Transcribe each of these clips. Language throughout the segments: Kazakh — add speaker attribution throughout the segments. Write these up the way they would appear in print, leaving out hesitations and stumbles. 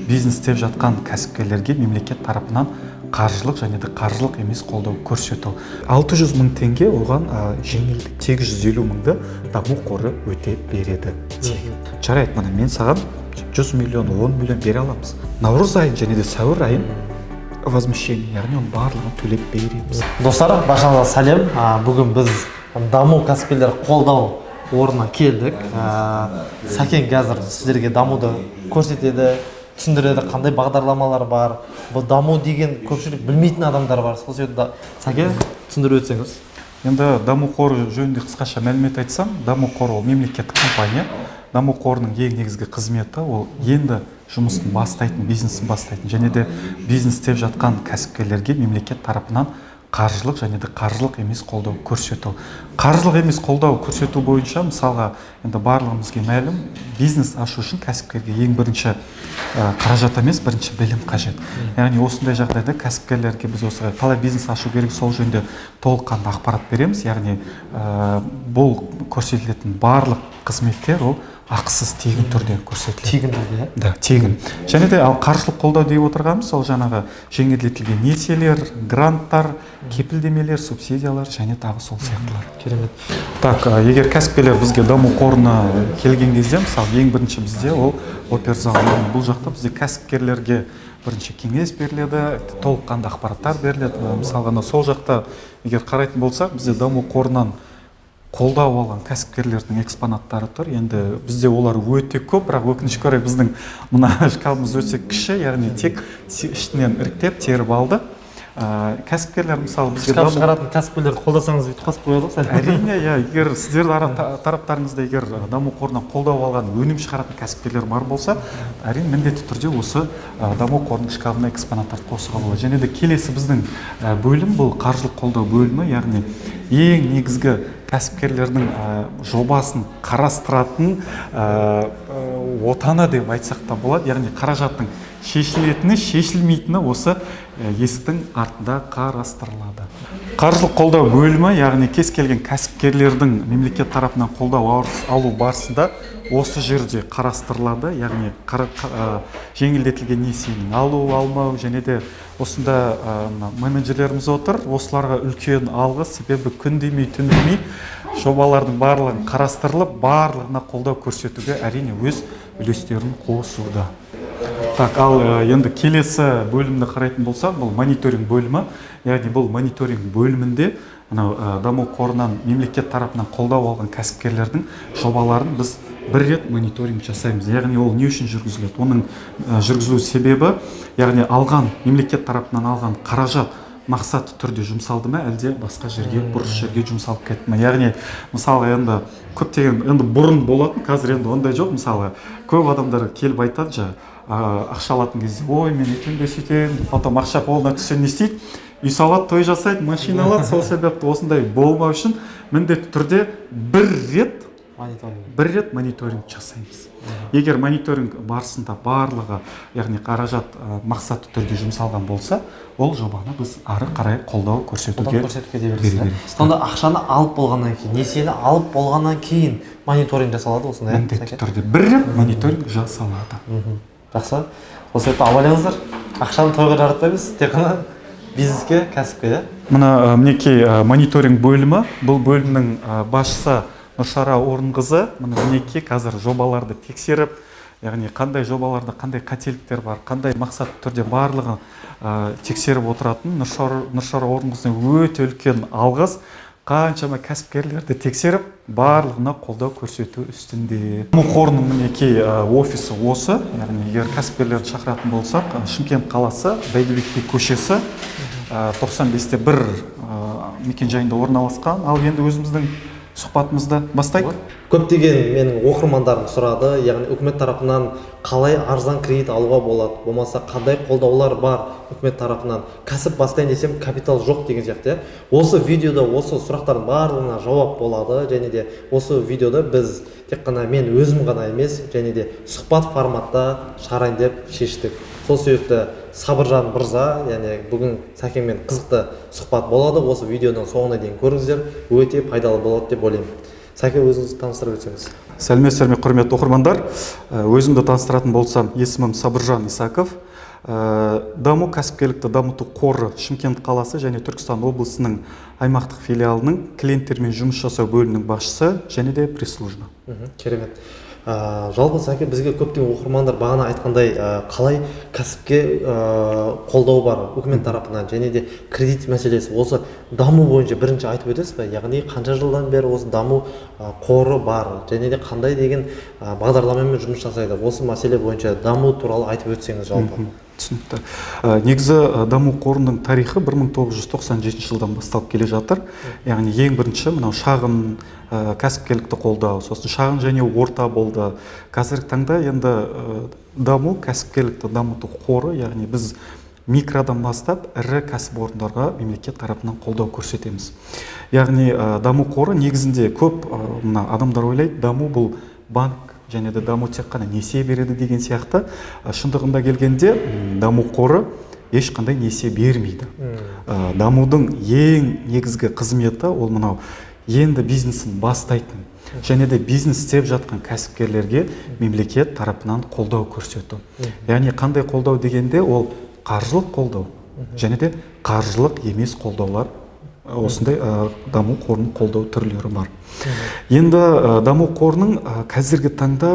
Speaker 1: бизнес істеп жатқан кәсіпкерлерге мемлекет тарапынан қаржылық және де қаржылық емес қолдау көрсету. 600 мың теңге оған жеңілдік, 850 мыңды даму қоры өтеп береді. Жарайды, мына мен саған 100 миллион, 10 миллион бере аламыз. Наурыз айын және де сәуір айын возмещение, яғни оның барлығын төлеп береміз.
Speaker 2: Достар, баршаңызға сәлем. Бүгін біз даму кәсіпкерлер қолдау орнына келдік. Сәкен қазір сіздерге дамуды көрсетеді, түсіндіреді, қандай бағдарламалар бар. Бұл даму деген көпшілік білмейтін адамдар бар. Сол себепті Сәкен түсіндіріп өтсеңіз.
Speaker 1: Енді даму қоры жөнінде қысқаша мәлімет айтсам, даму қоры ол мемлекеттік компания. Даму қорының ең негізгі қызметі ол енді жұмысын бастайтын, бизнесін бастайтын және де бизнес істеп жатқан кәсіпкерлерге мемлекет тарапынан қаржылық және де қаржылық емес қолдау көрсету. Қаржылық емес қолдау көрсету бойынша, мысалға, енді барлығымызға мәлім, бизнес ашу үшін кәсіпкерге ең бірінші қаражат емес, бірінші білім қажет. Яғни осындай жағдайда кәсіпкерлерге біз осылай қалай бизнес ашу керек, сол жөнінде толыққанды ақпарат береміз. Яғни бұл көрсетілетін барлық қызметтер ол ақысыз, тегін түрде көрсетіледі.
Speaker 2: Тегін түрде?
Speaker 1: Да, тегін. Және де ал қаржылық қолдау деп отырғанымыз сол жаңағы жеңілдетілген несиелер, гранттар, кепілдемелер, субсидиялар және тағы сол сияқтылар.
Speaker 2: Керемет.
Speaker 1: Так, егер кәсіпкерлер бізге даму қорына келген кезде, мысалы, ең бірінші бізде ол оперзал. Бұл жақта бізде кәсіпкерлерге бірінші кеңес беріледі, толыққанды ақпараттар беріледі. Мысалға, сол жақта егер қарайтын болсақ, бізде даму қорынан қолдау алған кәсіпкерлердің экспонаттары тұр. Енді бізде олар өте көп, бірақ өкінішке орай біздің мына шкафымыз өте кіші, яғни тек ішінен іріктеп теріп алды. Кәсіпкерлер, мысалы, бізге
Speaker 2: шкаф шығаратын кәсіпкерлерді қолдасаңыз бүйтіп қосып қояды ғой.
Speaker 1: Әрине, егер сіздердің тараптарыңызда егер даму қорынан қолдау алған өнім шығаратын кәсіпкерлер бар болса, әрине міндетті түрде осы даму қорының шкафына экспонаттарды қосуға болады. Және де келесі біздің бөлім бұл қаржылық қолдау бөлімі, яғни ең негізгі кәсіпкерлердің жобасын қарастыратын отаны деп айтсақ та болады. Яғни қаражаттың шешілетіні, шешілмейтіні осы есіктің артында қарастырылады. Қаржылық қолдау бөлімі, яғни кез келген кәсіпкерлердің мемлекет тарапынан қолдау алу барысында осы жерде қарастырылады. Яғни жеңілдетілген несиенің алу, алмау және де осында менеджерлеріміз отыр. Осыларға үлкен алғыс, себебі күн демей, түн демей жобалардың барлығын қарастырылып, барлығына қолдау көрсетуге әрине өз үлестерін қосуда. Так, ал енді келесі бөлімді қарайтын болсақ, бұл мониторинг бөлімі. Яғни бұл мониторинг бөлімінде даму қорынан мемлекет тарапынан қолдау алған кәсіпкерлердің жобаларын біз бір рет мониторинг жасаймыз. Яғни ол не үшін жүргізіледі? Оның жүргізілу себебі, яғни мемлекет тарапынан алған қаражат мақсатты түрде жұмсалды ма, әлде басқа жерге, бұрыс жерге жұмсалып кетті ме? Яғни, мысалы, енді көптеген енді бұрын болатын, қазір енді ондай жоқ. Мысалы, көп адамдар келіп айтады, ақша алатын кезде, ой, мен етемін, сөйтемін, потом ақша қолына түссе не істейді? Үй салады, той жасайды, машина алады. Сол себепті осындай болмау үшін міндетті түрде бір рет мониторинг жасаймыз. Егер мониторинг барысында барлығы, яғни қаражат мақсатты түрде жұмсалған болса, ол жобаны біз ары қарай қолдау көрсетуге береміз.
Speaker 2: Сонда ақшаны алып болғаннан кейін, несиені алып болғаннан кейін мониторинг жасалады осындай?
Speaker 1: Міндетті түрде бір рет мониторинг жасалады.
Speaker 2: Жақсы. Осы себепті абайлаңыздар, ақшаны тойға жаратпаймыз, тек қана бизнеске, кәсіпке.
Speaker 1: Мына мінекей мониторинг бөлімі, бұл бөлімнің басшысы Нұршара Орынқызы, мінекей қазір жобаларды тексеріп, яғни қандай жобаларда қандай қателіктер бар, қандай мақсатты түрде барлығын тексеріп отыратын Нұршара Орынқызына өте үлкен алғыс. Қаншама кәсіпкерлерді тексеріп, барлығына қолдау көрсету үстінде. Даму қорының мінекей офисі осы, яғни егер кәсіпкерлерді шақыратын болсақ, Шымкент қаласы, Бәйдібек би көшесі 95-те 1 мекенжайында орналасқан. Ал енді өзіміздің сұхбатымызды бастайық.
Speaker 2: Көптеген менің оқырмандарым сұрады, яғни үкімет тарапынан қалай арзан кредит алуға болады, болмаса қандай қолдаулар бар үкімет тарапынан, кәсіп бастайын десем капитал жоқ деген сияқты. Осы видеода осы сұрақтардың барлығына жауап болады, және де осы видеода біз тек қана мен өзім ғана емес, және де сұхбат форматта шығарайын деп шештік. Сол себепті Сабыржан мырза, яғни бүгін Сәкенмен қызықты сұхбат болады. Осы видеоның соңына дейін көріңіздер, өте пайдалы болады деп ойлаймын. Сәке, өзіңізді таныстырып өтсеңіз.
Speaker 1: Сәлеметсіздер ме, құрметті оқырмандар. Өзімді таныстыратын болсам, есімім Сабыржан Исаков. Даму кәсіпкерлікті дамыту қоры Шымкент қаласы және Түркістан облысының аймақтық филиалының клиенттермен жұмыс жасау бөлімінің басшысы және де пресс-служба.
Speaker 2: Керемет. Жалпы Сәке, бізге көптеген оқырмандар бағана айтқандай қалай кәсіпке қолдау бар үкімет тарапынан және де кредит мәселесі, осы даму бойынша бірінші айтып өтесіз бе? Яғни қанша жылдан бері осы даму қоры бар және де қандай деген бағдарламамен жұмыс жасайды? Осы мәселе бойынша даму туралы айтып өтсеңіз жалпы.
Speaker 1: Түсінікті. Негізі даму қорының тарихы 1997 жылдан басталып келе жатыр. Яғни ең бірінші мынау шағын кәсіпкерлікті қолдау, сосын шағын және орта болды. Қазіргі таңда енді даму кәсіпкерлікті дамыту қоры, яғни біз микродан бастап ірі кәсіпорындарға мемлекет тарапынан қолдау көрсетеміз. Яғни даму қоры негізінде көп адамдар ойлайды, даму бұл банк және де даму тек қана несие береді деген сияқты. Шындығында келгенде даму қоры ешқандай несие бермейді. Дамудың ең негізгі қызметі ол мынау енді бизнесін бастайтын және де бизнес істеп жатқан кәсіпкерлерге мемлекет тарапынан қолдау көрсету. Яғни қандай қолдау дегенде ол қаржылық қолдау және де қаржылық емес қолдаулар. Осындай даму қорының қолдау түрлері бар. Енді даму қорының қазіргі таңда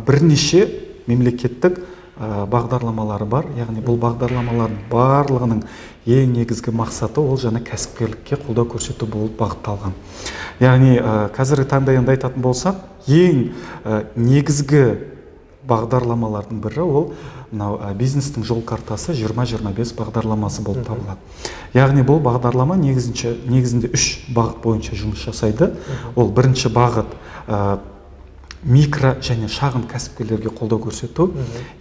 Speaker 1: бірнеше мемлекеттік бағдарламалары бар. Яғни бұл бағдарламалардың барлығының ең негізгі мақсаты ол жаңа кәсіпкерлікке қолдау көрсету болып бағытталған. Яғни қазіргі таңда енді айтатын болсақ, ең негізгі бағдарламалардың бірі ол бизнестің жол картасы 20-25 бағдарламасы болып табылады. Яғни бұл бағдарлама негізінде 3 бағыт бойынша жұмыс жасайды. Ол бірінші бағыт микро және шағын кәсіпкерлерге қолдау көрсету.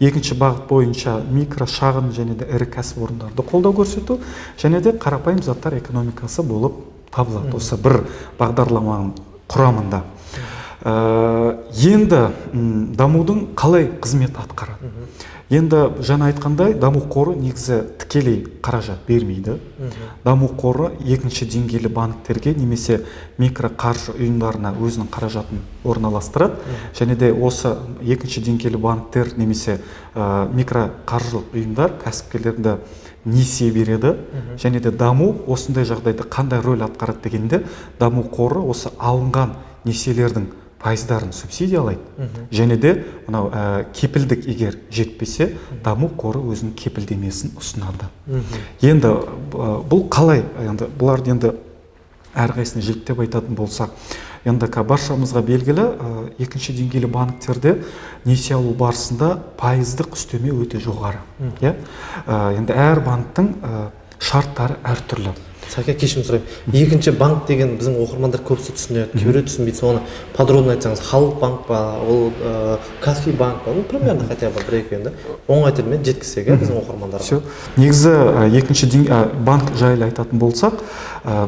Speaker 1: Екінші бағыт бойынша микро, шағын және де ірі кәсіпорындарды қолдау көрсету және де қарапайым заттар экономикасы болып табылады. Осы бір бағдарламаның құрамында. Енді дамудың қалай қызмет атқарады? Енді жаңа айтқандай, даму қоры негізі тікелей қаражат бермейді. Даму қоры екінші деңгейлі банктерге немесе микроқаржы ұйымдарына өзінің қаражатын орналастырады. Және де осы екінші деңгейлі банктер немесе микроқаржылық ұйымдар кәсіпкерлерді несие береді. Және де даму осындай жағдайда қандай рөл атқарады дегенде, даму қоры осы алынған несиелердің пайыздарын субсидиялайды. Және де кепілдік егер жетпесе, даму қоры өзінің кепілдемесін ұсынады. Енді бұл қалай? Бұларды енді әрқайсыны жіктеп айтатын болсақ, енді баршамызға белгілі, екінші деңгейлі банктерде несие алу барысында пайыздық үстеме өте жоғары. Енді әр банктың шарттары әртүрлі.
Speaker 2: Сәке, кешірім сұраймын. Екінші банк деген біздің оқырмандар көбісі түсінеді, кейбіреу түсінбейді. Соны подробно айтсаңыз, халық банк па, ол Каспий банк па, примерно хотя бы бір-екеуінде оңай тілмен жеткізсек біздің оқырмандарға.
Speaker 1: Негізі екінші банк жайлы айтатын болсақ,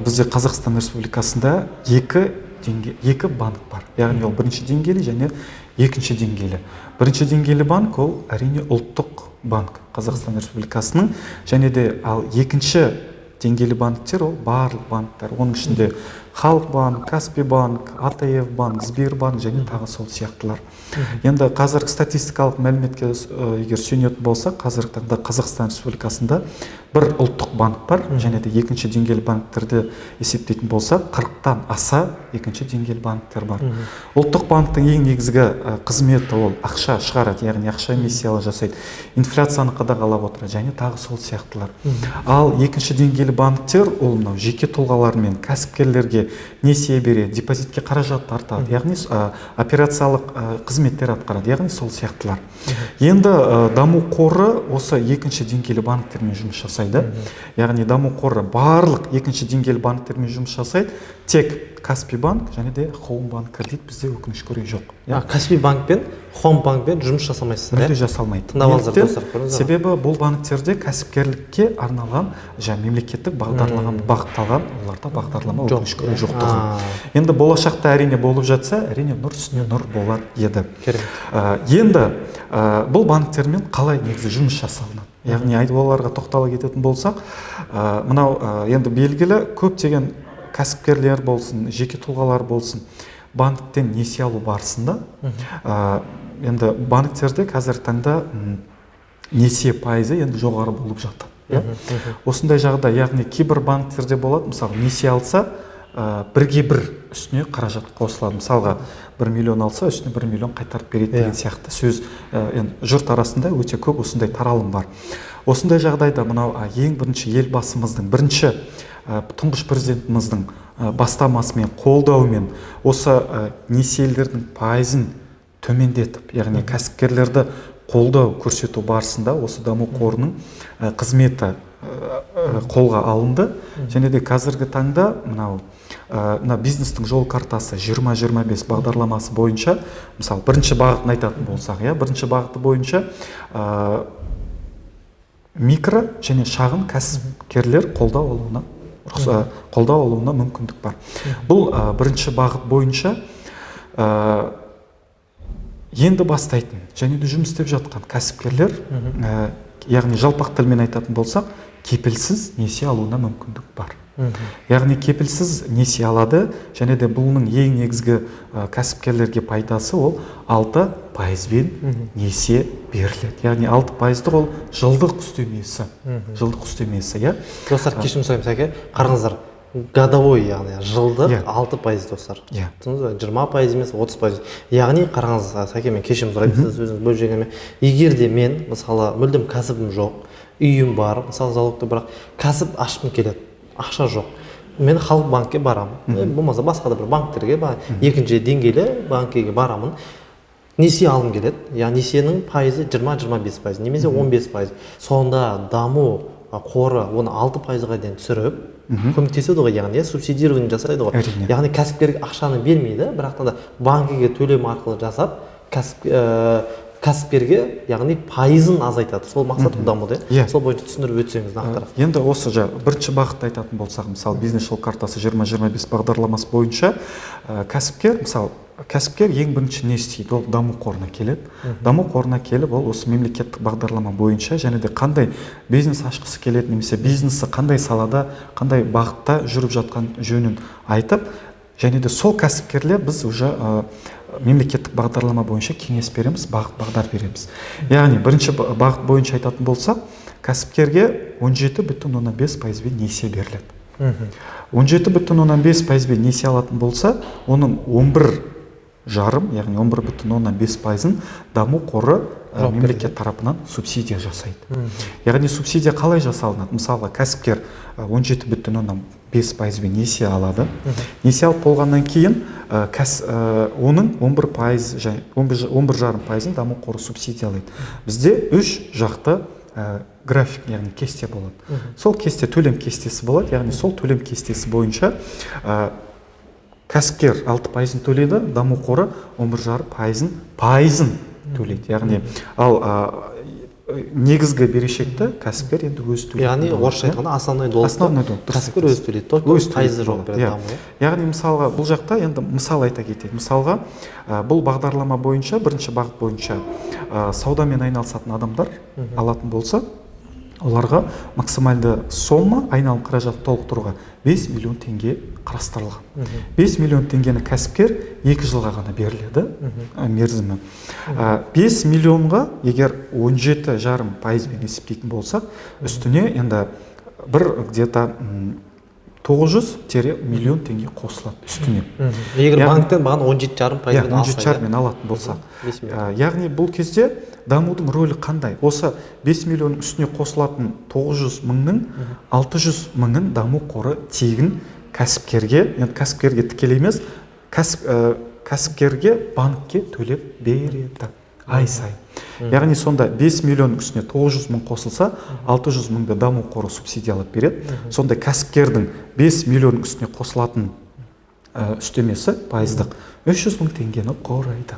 Speaker 1: бізде Қазақстан Республикасында екі банк бар. Яғни ол бірінші деңгейлі және екінші деңгейлі. Бірінші деңгейлі банк ол әрине ұлттық банк Қазақстан Республикасының, және де ал екінші деңгейлі банктер ол барлық банктар. Оның ішінде Халық банк, Каспий банк, АТФ банк, Сбербанк және тағы сол сияқтылар. Енді қазіргі статистикалық мәліметке егер сүйенетін болсақ, қазіргі таңда Қазақстан Республикасында бір ұлттық банк бар, және де екінші деңгейлі банктерді есептейтін болсақ, 40-тан аса екінші деңгейлі банктер бар. Ұлттық банктың ең негізгі қызметі ол ақша шығарады, яғни ақша эмиссиялар жасайды, инфляцияны қадағалап отырады және тағы сол сияқтылар. Ал екінші деңгейлі банктер ол жеке тұлғалар мен кәсіпкерлерге несие береді, депозитке қаражат тартады, яғни операциялық қызметтер атқарады, яғни сол сияқтылар. Енді даму қоры осы екінші деңгейлі банктермен жұмыс жасайды. Яғни даму қоры барлық екінші деңгейлі банктермен жұмыс жасайды, тек Каспий банк және де Хоум банк кредит бізде өкінішке орай жоқ.
Speaker 2: Каспий банкпен Хоум банкпен жұмыс жасамайсыздар?
Speaker 1: Мүлде жасалмайды. Себебі бұл банктерде кәсіпкерлікке арналған мемлекеттік бағытталған оларда бағдарлама өкінішке орай жоқтығы. Енді болашақта әрине болып жатса, әрине нұр үстіне нұр болар еді. Енді бұл банктермен қалай негізі жұмыс жасалынады? Яғни оларға тоқтала кететін болсақ, мынау енді белгілі көптеген кәсіпкерлер болсын, жеке тұлғалар болсын, банктен несие алу барысында енді банктерде қазіргі таңда несие пайызы енді жоғары болып жатыр. Осындай жағдай, яғни кейбір банктерде болады, мысалы несие алса, бірге бір үстіне қаражат қосылады. Мысалға 1 миллион алса, үстіне 1 миллион қайтарып береді деген сияқты сөз жұрт арасында өте көп осындай таралым бар. Осындай жағдайда мынау ең бірінші елбасымыздың, бірінші тұңғыш президентіміздің бастамасымен, қолдауымен осы несиелердің пайызын төмендетіп, яғни кәсіпкерлерді қолдау көрсету барысында осы даму қорының қызметі қолға алынды. Және де қазіргі таңда мынау бизнестің жол картасы 20-25 бағдарламасы бойынша, мысалы бірінші бағытын айтатын болсақ, бірінші бағыты бойынша микро және шағын кәсіпкерлер қолдау алуына мүмкіндік бар. Бұл бірінші бағыт бойынша енді бастайтын және де жұмыс істеп жатқан кәсіпкерлер, яғни жалпақ тілмен айтатын болсақ, кепілсіз несие алуына мүмкіндік бар. Яғни кепілсіз несие алады, және де бұның ең негізгі кәсіпкерлерге пайдасы ол 6%-бен несие беріледі. Яғни 6%-ды ол жылдық үстемесі.
Speaker 2: Достар, кешірім сұраймын, Сәке, қараңыздар, годовой, яғни жылдық 6% достар. 20% емес, 30%. Яғни қараңыз, Сәке, мен кешірім сұраймын, сіз өзіңіз бөліп жегенмен, егер де мен, мысалы, мүлдем кәсібім жоқ, үйім бар, мысалы, залогты, бірақ кәсіп ашқым келеді, ақша жоқ. Мен халық банкке барамын, болмаса басқа да бір банктерге, екінші деңгейлі банкке барамын, несие алым келеді. Яғни несиенің пайызы 20-25%, немесе 15%. Сонда даму қоры оны 6%-ға дейін түсіріп, көмектеседі ғой, яғни субсидирование жасайды ғой. Яғни кәсіпкерге ақшаны бермейді, бірақ та банкіге төлем арқылы жасап, кәсіпкерге, яғни пайызын азайтады. Сол мақсат дамуды. Сол бойынша түсіндіріп өтсеңіз нақтырақ.
Speaker 1: Енді осы бірінші бағытты айтатын болсақ, мысалы бизнес жол картасы 20-25 бағдарламасы бойынша кәсіпкер ең бірінші не істейді? Ол даму қорына келеді. Даму қорына келіп, ол осы мемлекеттік бағдарлама бойынша және де қандай бизнес ашқысы келеді, немесе бизнесі қандай салада, қандай бағытта жүріп жатқан жөнін айтып, және де сол кәсіпкерлер біз уже мемлекеттік бағдарлама бойынша кеңес береміз, бағдар береміз. Яғни бірінші бағыт бойынша айтатын болсақ, кәсіпкерге 17,5%-бен несие беріледі. 17,5%-бен несие алатын болса, оның 11,5, яғни 11,5%-ын даму қоры мемлекет тарапынан субсидия жасайды. Яғни субсидия қалай жасалынады? Мысалы, кәсіпкер 17,5%-бен несие алады. Несие алып болғаннан кейін оның 11,5%-ын даму қоры субсидиялайды. Бізде 3 жақты график, яғни кесте болады. Сол кесте төлем кестесі болады, яғни сол төлем кестесі бойынша кәсіпкер 6%-ын төлейді, даму қоры 11,5%-ын төлейді. Яғни ал негізгі берешекті кәсіпкер енді өзі төлейді.
Speaker 2: Яғни орысша айтқанда основной долгты кәсіпкер өзі төлейді. Пайызы жоқ береді даму.
Speaker 1: Яғни мысалға бұл жақта енді мысал айта кетейік. Мысалға бұл бағдарлама бойынша, бірінші бағыт бойынша саудамен айналысатын адамдар алатын болса, оларға максималды сомма айналым қаражат толықтыруға 5 миллион теңге қарастырылған. 5 миллион теңгені кәсіпкер 2 жылға ғана беріледі мерзімі. 5 миллионға егер 17,5%-бен есептейтін болсақ, үстіне енді бір где-то 900 миллион теңге қосылады үстіне.
Speaker 2: Егер банктен баған 17,5%-бен
Speaker 1: алатын болсақ. Яғни бұл кезде дамудың рөлі қандай? Осы 5 миллионның үстіне қосылатын 900 мыңның 600 мыңын даму қоры тегін кәсіпкерге тікелей емес, кәсіпкерге банкке төлеп береді ай сайын. Яғни сонда 5 миллионның үстіне 900 мың қосылса, 600 мыңды даму қоры субсидиялап береді. Сонда кәсіпкердің 5 миллионның үстіне қосылатын үстемесі пайыздық 300 мың теңгені құрайды.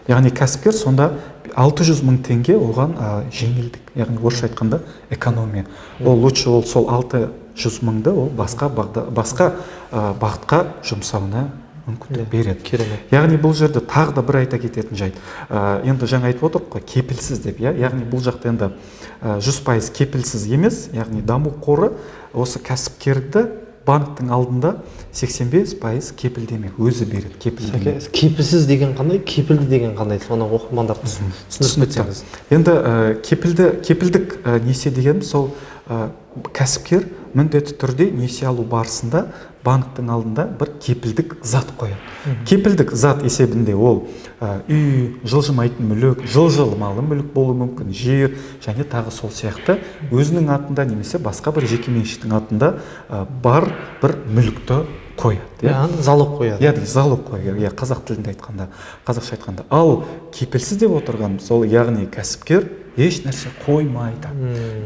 Speaker 1: Яғни кәсіпкер сонда 600 мың теңге оған жеңілдік, яғни орысша айтқанда экономия. Ол лучше ол сол 600 мыңды ол басқа бағытқа жұмсауына мүмкіндік береді. Яғни бұл жерде тағы да бір айта кететін жайт. Енді жаңа айтып отырмын ғой, кепілсіз деп, яғни бұл жақта енді 100% кепілсіз емес, яғни даму қоры осы кәсіпкерді банктың алдында 85% кепілдеме өзі береді, кепілдеме.
Speaker 2: Кепілсіз деген қандай, кепілді деген қандай, соны оқырмандар түсіндіріп кетсеңіз.
Speaker 1: Енді кепілдік несие деген сол кәсіпкер міндетті түрде несие алу барысында банктың алдында бір кепілдік зат қояды. Кепілдік зат есебінде ол үй, жылжымайтын мүлік, жылжымалы мүлік болуы мүмкін, жер және тағы сол сияқты өзінің атында немесе басқа бір жекеменшіктің атында бар бір мүлікті қояды.
Speaker 2: Залог қояды.
Speaker 1: Яғни залог қояды. Қазақ тілінде айтқанда, қазақша айтқанда. Ал кепілсіз деп отырған сол яғни кәсіпкер еш нәрсе қоймайды.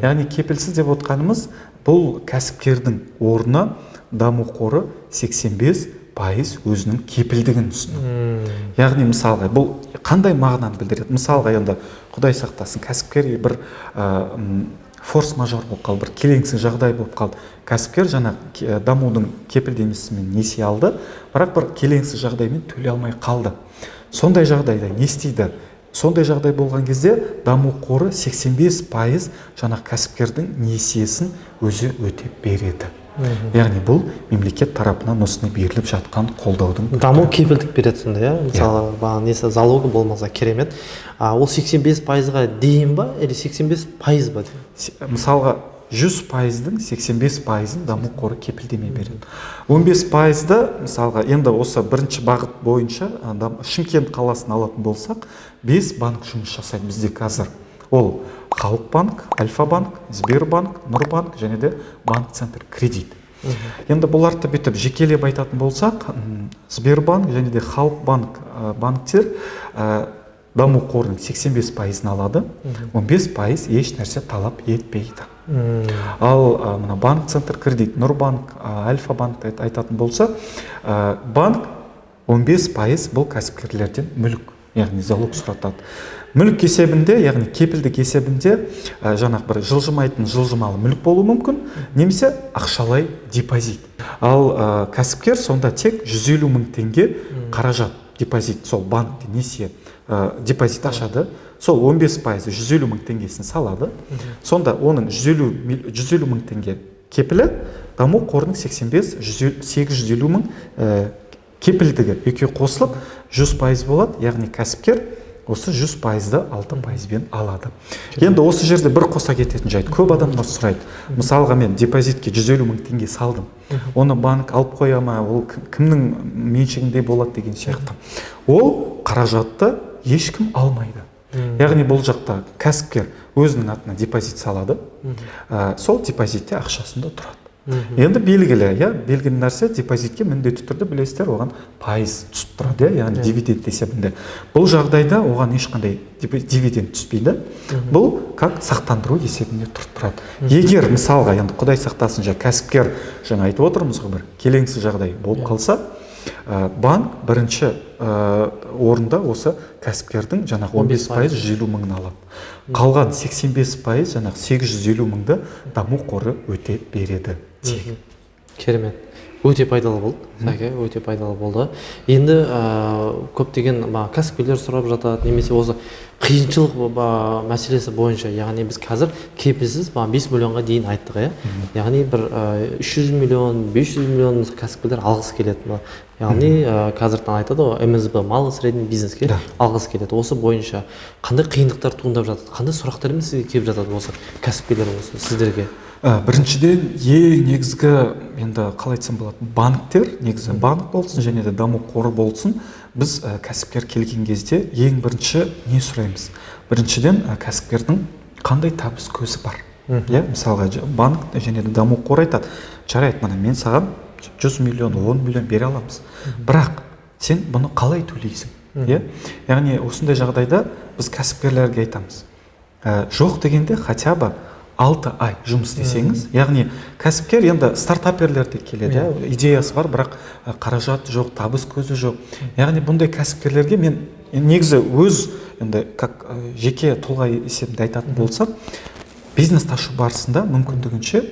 Speaker 1: Яғни кепілсіз деп отқанымыз бұл кәсіпкердің орнына даму қоры 85% өзінің кепілдігін ұсынады. Яғни мысалға бұл қандай мағынаны білдіреді? Мысалға енді Құдай сақтасын, кәсіпкер бір форс-мажор болып қалды, бір келеңсіз жағдай болып қалды. Кәсіпкер жаңа дамудың кепілдемесімен несие алды, бірақ бір келеңсіз жағдаймен төлей алмай қалды. Сондай жағдайда не істейді? Сондай жағдай болған кезде даму қоры 85% жаңа кәсіпкердің несиесін өзі өтеп береді. Яғни бұл мемлекет тарапынан осыны беріліп жатқан қолдаудың.
Speaker 2: Даму кепілдік береді сонда, мысалы несі залогы болмаса керемет. Ол 85%-ға дейін ба, или 85% ба?
Speaker 1: Мысалға 100%-дің 85%-ын даму қоры кепілдеме береді. 15%-ды мысалға енді осы бірінші бағыт бойынша Шымкент қаласын алатын болсақ, 5 банк жұмыс жасайды бізде қазір. Ол Халық банк, Альфа банк, Сбербанк, Нұрбанк және де Банк Центр кредит. Енді бұларды бүйтіп жекелеп айтатын болсақ, Сбербанк және де Халық банктер даму қорының 85%-ын алады, 15% еш нәрсе талап етпейді. Ал мына Банк Центр кредит, Нұрбанк, Альфа банк айтатын болса, банк 15% бұл кәсіпкерлерден мүлік, яғни залог сұратады. Мүлік есебінде, яғни кепілдік есебінде жаңағы бір жылжымайтын жылжымалы мүлік болуы мүмкін, немесе ақшалай депозит. Ал кәсіпкер сонда тек 150 мың теңге қаражат депозит, сол банкте несие депозит ашады, сол 15% 150 мың теңгесін салады. Сонда оның 150 мың теңге кепілі, даму қорының 850 мың кепілдігі екеуі қосылып 100% болады, яғни кәсіпкер осы 100%-ды 6%-бен алады. Енді осы жерде бір қоса кететін жайт. Көп адамдар сұрайды. Мысалға мен депозитке 150 мың теңге салдым. Оны банк алып қоя ма, ол кімнің меншігінде болады деген сияқты. Ол қаражатты ешкім алмайды. Яғни бұл жақта кәсіпкер өзінің атына депозит салады. Сол депозитте ақшасында тұрады. Енді белгілі нәрсе депозитке міндетті түрде білесіздер, оған пайыз түсіп тұрады, яғни дивиденд есебінде. Бұл жағдайда оған ешқандай дивиденд түспейді. Бұл как сақтандыру есебінде тұрып тұрады. Егер мысалға енді Құдай сақтасын, кәсіпкер жаңа айтып отырмыз ғой, бір келеңсіз жағдай болып қалса, банк бірінші орында осы кәсіпкердің жаңағы 15% 150 мыңын алады. Қалған 85% жаңағы 850 мыңды даму қоры өтеп береді.
Speaker 2: Керемет. Өте пайдалы болды, Сәке, өте пайдалы болды. Енді көптеген кәсіпкерлер сұрап жатады, немесе осы қиыншылық мәселесі бойынша, яғни біз қазір кепілсіз 5 миллионға дейін айттық, яғни бір 300 миллион, 500 миллион кәсіпкерлер алғысы келеді. Яғни қазірден айтады ғой, МСБ, малы средний бизнеске алғысы келеді. Осы бойынша қандай қиындықтар туындап жатады, қандай сұрақтармен сізге келіп жатады осы кәсіпкерлер осы сіздерге?
Speaker 1: Біріншіден, негізгі, енді қалай айтсам болады, банктер, негізі банк болсын және де даму қоры болсын, біз кәсіпкер келген кезде ең бірінші не сұраймыз? Біріншіден, кәсіпкердің қандай табыс көзі бар? Мысалға, банк және де даму қоры айтады, жарайды, мына мен саған 100 миллион, 10 миллион бере аламыз. Бірақ сен бұны қалай төлейсің? Яғни осындай жағдайда біз кәсіпкерлерге айтамыз. Жоқ дегенде хотя бы 6 ай жұмыс істесеңіз, яғни кәсіпкер енді стартаперлерде келеді, идеясы бар, бірақ қаражат жоқ, табыс көзі жоқ. Яғни бұндай кәсіпкерлерге мен негізі өз енді жеке тұлға есебінде айтатын болсам, бизнес ашу барысында мүмкіндігінше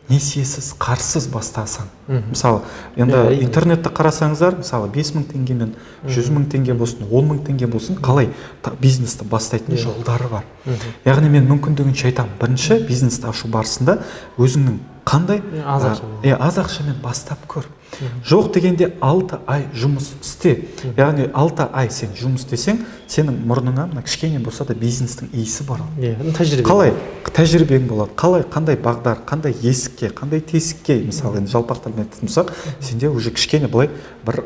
Speaker 1: несиесіз, қарсыз бастасаң. Мысалы, енді интернетті қарасаңыздар, мысалы 5 мың теңгемен 100 мың теңге болсын, 10 мың теңге болсын, қалай бизнесті бастайтын жолдары бар. Яғни мен мүмкіндігінше айтамын, бірінші бизнесті ашу барысында өзіңнің
Speaker 2: аз ақшамен.
Speaker 1: аз ақшамен бастап көр. Жоқ дегенде 6 ай жұмыс істе. Яғни 6 ай сен жұмыс істесең, сенің мұрныңа мына кішкене болса да бизнестің иісі бар.
Speaker 2: Тәжірибе.
Speaker 1: Қалай тәжірибең болады, қандай бағдар, қандай есікке, қандай тесікке, мысалы енді жалпақтармен айтатын болсақ, сенде уже кішкене былай бір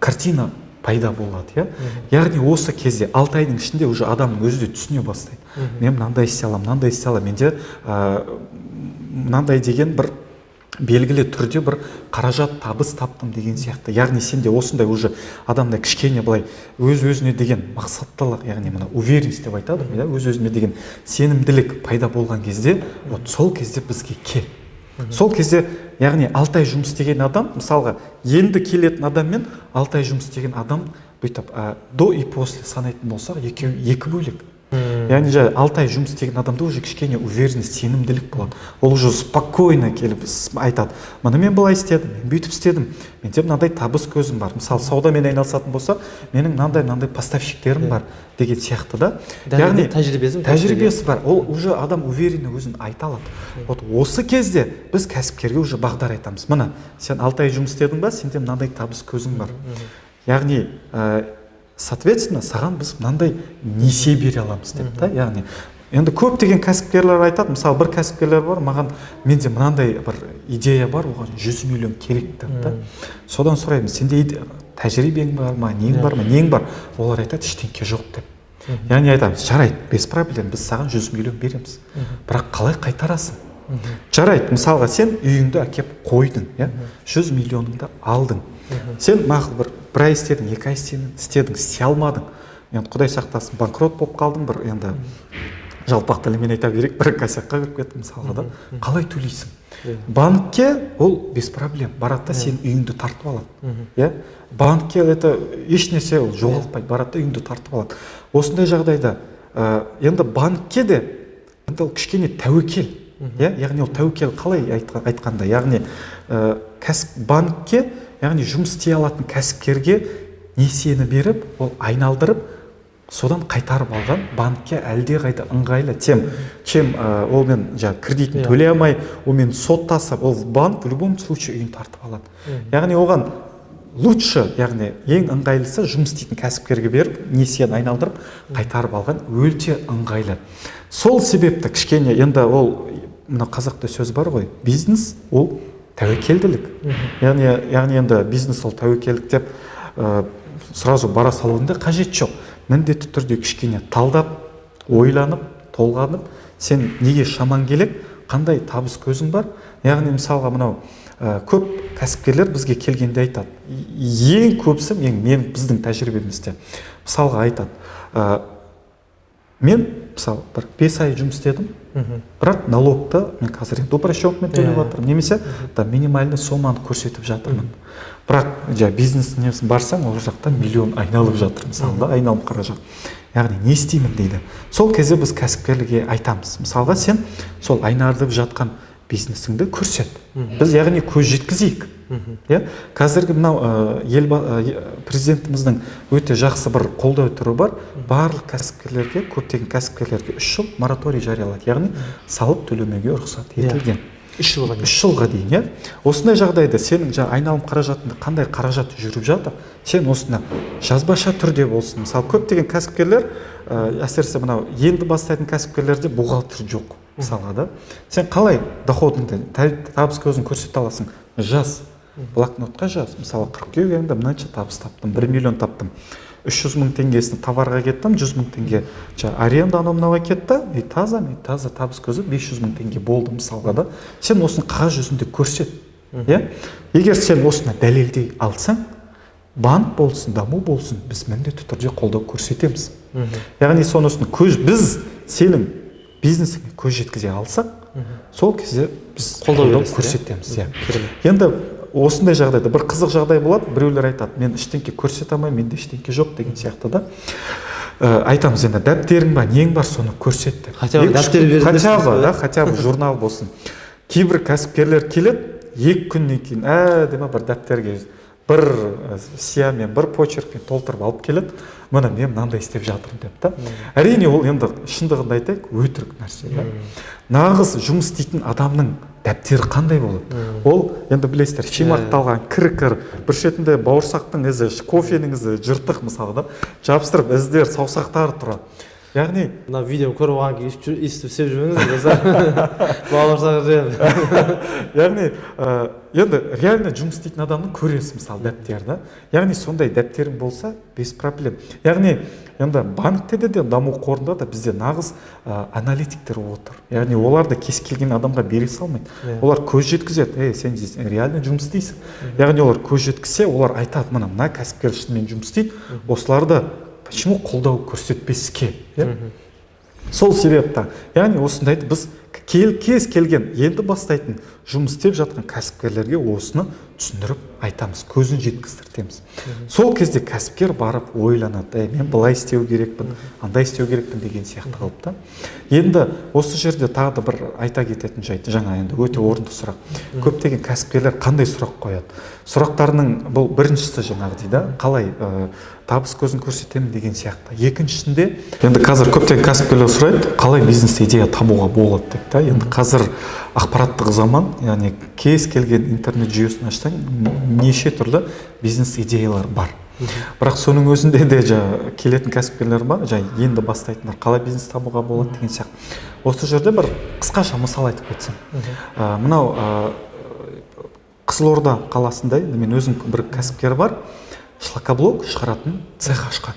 Speaker 1: картина пайда болады, иә. Яғни осы кезде 6 айдың ішінде уже адамның өзі де түсіне бастайды. Мен мынандай істей аламын, менде мынандай деген бір белгілі түрде бір қаражат табыс таптым деген сияқты. Яғни сенде осындай уже адамда кішкене былай өз-өзіне деген мақсаттылық, яғни мына уверенность деп айтады, өз-өзіне деген сенімділік пайда болған кезде, вот сол кезде бізге кел. Сол кезде, яғни 6 ай жұмыс істеген адам, мысалға, енді келетін адам мен 6 ай жұмыс істеген адам бүйтіп до и после санайтын болсақ, екі бөлек. Яғни 6 ай жұмыс істеген адамда уже кішкене уверенность, сенімділік болады. Ол уже спокойно келіп айтады: "Мына мен былай істедім, мен бүйтіп істедім, менде мынандай табыс көзім бар. Мысалы, саудамен айналысатын болса, менің мынандай поставщиктерім бар" деген сияқты да.
Speaker 2: Яғни тәжірибесі
Speaker 1: бар. Ол уже адам уверенно өзін айта алады. Вот осы кезде біз кәсіпкерге уже бағдар айтамыз. Мына, сен 6 ай жұмыс істедің ба, сенде мынандай табыс көзің бар. Яғни соответственно, саған біз мынандай несие бере аламыз деп та. Яғни енді көптеген кәсіпкерлер айтады, мысалы бір кәсіпкерлер бар, маған менде мынандай бір идея бар, оған 100 миллион керек деп та. Содан сұраймыз, сенде тәжірибең бар ма, нең бар? Олар айтады, ештеңке жоқ деп. Яғни айтамыз, жарайды, без проблем, біз саған 100 миллион береміз. Бірақ қалай қайтарасың? Жарайды, мысалға сен үйіңді әкеп қойдың, 100 миллионыңды алдың. Сен мақұл бір ай істедің, 2 ай істедің, істей алмадың. Енді Құдай сақтасын, банкрот болып қалдың, бір енді жалпақ тілімен айта берейік, бір косякқа кіріп кеттің мысалға да. Қалай төлейсің? Банкке ол без проблем, барады да сен үйіңді тартып алады. Банкке это ешнәрсе ол жоғалтпайды, барады да үйіңді тартып алады. Осындай жағдайда енді банкке де ол кішкене тәуекел. Яғни ол тәуекел қалай айтқанда, яғни банкке, яғни жұмыс істей алатын кәсіпкерге несиені беріп, ол айналдырып, содан қайтарып алған банкке әлде қайда ыңғайлы, чем ол мен кредитін төлей алмай, ол мен соттасып, ол банк в любом случае үйін тартып алады. Яғни оған лучше, яғни ең ыңғайлысы жұмыс істейтін кәсіпкерге беріп, несиені айналдырып, қайтарып алған өте ыңғайлы. Сол себепті кішкене, енді ол, мына қазақта сөз бар ғой, бизнес ол тәуекелділік. Яғни енді бизнес ол тәуекелдік деп сразу бара салудың да қажет жоқ. Міндетті түрде кішкене талдап, ойланып, толғанып, сен неге шамаң келек, қандай табыс көзің бар? Яғни мысалға мынау көп кәсіпкерлер бізге келгенде айтады. Ең көбісі біздің тәжірибемізде. Мысалға айтады: мен мысалы бір 5 ай жұмыс істедім, бірақ налогты мен қазір упрощенкамен төлеп жатырмын, немесе минимальный соманы көрсетіп жатырмын. Бірақ бизнесіне барсаң, ол жақта миллион айналып жатыр, мысалы, айналым қаражат. Яғни не істеймін дейді. Сол кезде біз кәсіпкерлерге айтамыз. Мысалға сен сол айналып жатқан бизнесіңді көрсет. Біз яғни көз жеткізейік. Қазіргі мынау президентіміздің өте жақсы бір қолдау түрі бар. Барлық кәсіпкерлерге, көптеген кәсіпкерлерге 3 жыл мораторий жариялады. Яғни салып төлемеге рұқсат етілген. 3 жылға дейін. Осындай жағдайда сенің айналым қаражатында қандай қаражат жүріп жатыр, сен осыны жазбаша түрде болсын. Мысалы, көптеген кәсіпкерлер, әсіресе мынау енді бастайтын кәсіпкерлерде бухгалтер жоқ. Мысалға да, сен қалай доходыңды, табыс көзін көрсете аласың? Жаз, блокнотқа жаз. Мысалы, қыркүйек айында мынанша табыс таптым, 1 миллион таптым. 300 мың теңгесін товарға кеттім, 100 мың теңге аренда анау-мынауға кетті, таза табыс көзі 500 мың теңге болды мысалға да. Сен осыны қағаз жүзінде көрсет. Егер сен осыны дәлелдей алсаң, банк болсын, даму болсын, біз міндетті түрде қолдау көрсетеміз. Яғни сонысын біз сенің бизнесіңе көз жеткізе алсақ, сол кезде біз қолдау көрсетеміз. Енді осындай жағдайда бір қызық жағдай болады, біреулер айтады: мен ештеңке көрсете алмаймын, менде ештеңке жоқ деген сияқты да. Айтамыз, енді дәптерің ба, нең бар, соны көрсет деп. Хотя бы журнал болсын. Кейбір кәсіпкерлер келеді, 2 күннен кейін деме бір дәптерге бір сиямен, бір почеркпен толтырып алып келеді. Мына мен мынандай істеп жатырмын деп та. Әрине ол енді шындығында айтайық, өтірік нәрсе. Нағыз жұмыс істейтін адамның дәптері қандай болады? Ол енді білесіздер, шимартталған кір бір шетінде бауырсақтың ізі, кофенің ізі жыртық мысалы да, жабыстырып іздер, саусақтары тұрады. Яғни
Speaker 2: мына видеоны көріп алған кейін естіп сеп жүрмеңіздер, бауырсақ жеп.
Speaker 1: яғни енді реально жұмыс істейтін адамның көресіз мысалы дәптерді. Яғни сондай дәптерің болса без проблем. Яғни енді банкте де даму қорында да бізде нағыз аналитиктер отыр. Яғни оларды кез келген адамға бере салмайды. Олар көз жеткізеді, сен реально жұмыс істейсің. Яғни олар көз жеткізсе, олар айтады, мына кәсіпкер шынымен жұмыс істейді, осыларды почему қолдау көрсетпеске? Сол себепті, яғни осындайды біз кез келген енді бастайтын жұмыс істеп жатқан кәсіпкерлерге осыны түсіндіріп айтамыз, көзін жеткіздіртеміз. Сол кезде кәсіпкер барып ойланады, мен былай істеу керекпін, андай істеу керекпін деген сияқты қылып та. Енді осы жерде тағы да бір айта кететін жайт, жаңа енді өте орынды сұрақ. Көптеген кәсіпкерлер қандай сұрақ қояды? Сұрақтарының бұл біріншісі жаңағы дейді, қалай табыс көзін көрсетемін деген сияқты. Екіншісінде, енді қазір көптеген кәсіпкерлер сұрайды, қалай бизнес идея табуға болады деп та. Енді қазір ақпараттық заман, яғни кез келген интернет жүйесін ашсаң, неше түрлі бизнес идеялар бар. Бірақ соның өзінде де келетін кәсіпкерлер бар, енді бастайтындар, қалай бизнес табуға болады деген сияқты. Осы жерде бір қысқаша мысал айтып кетсем. Мынау Қызылорда қаласында мен өзім бір кәсіпкер бар, шлакоблок шығаратын цех ашқан.